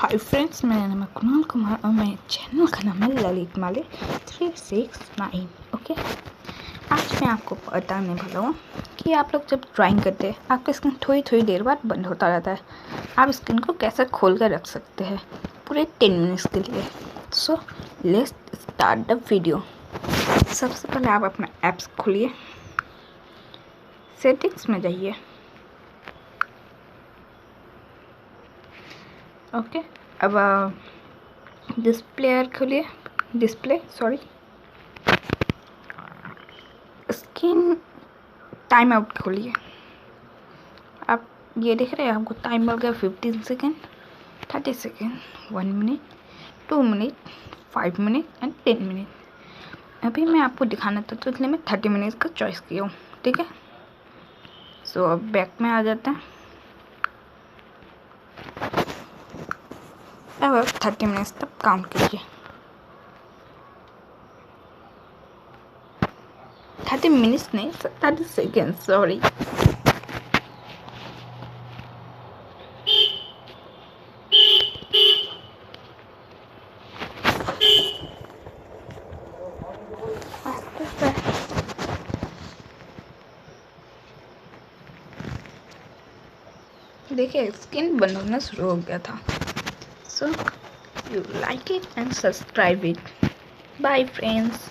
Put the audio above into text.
Hi friends, मेरा नाम है कुणाल कुमार और मेरे चैनल का नाम है ललित माले 369। ओके, आज मैं आपको बताने वाला हूँ कि आप लोग जब ड्राइंग करते हैं आपका स्क्रीन थोड़ी थोड़ी देर बाद बंद होता रहता है। आप स्क्रीन को कैसे खोल कर रख सकते हैं पूरे 10 मिनट्स के लिए। So let's start the video. सबसे पहले आप अपना ऐप्स खोलिए, सेटिंग्स में जाइए। ओके, अब डिस्प्ले खोलिए, स्क्रीन टाइम आउट खोलिए। आप ये देख रहे हैं, आपको टाइम मिल गया 15 second, 30 second, 1 minute, 2 minute, 5 minute and 10 minute. अभी मैं आपको दिखाना था तो इसलिए मैं 30 मिनट्स का चॉइस किया हूँ। ठीक है, सो अब बैक में आ जाते हैं। अब 30 मिनट्स तक काउंट कीजिए। 30 मिनट्स नहीं, 30 सेकेंड, सॉरी। देखिए, स्किन बंद होना शुरू हो गया था। So you like it and subscribe it. Bye friends.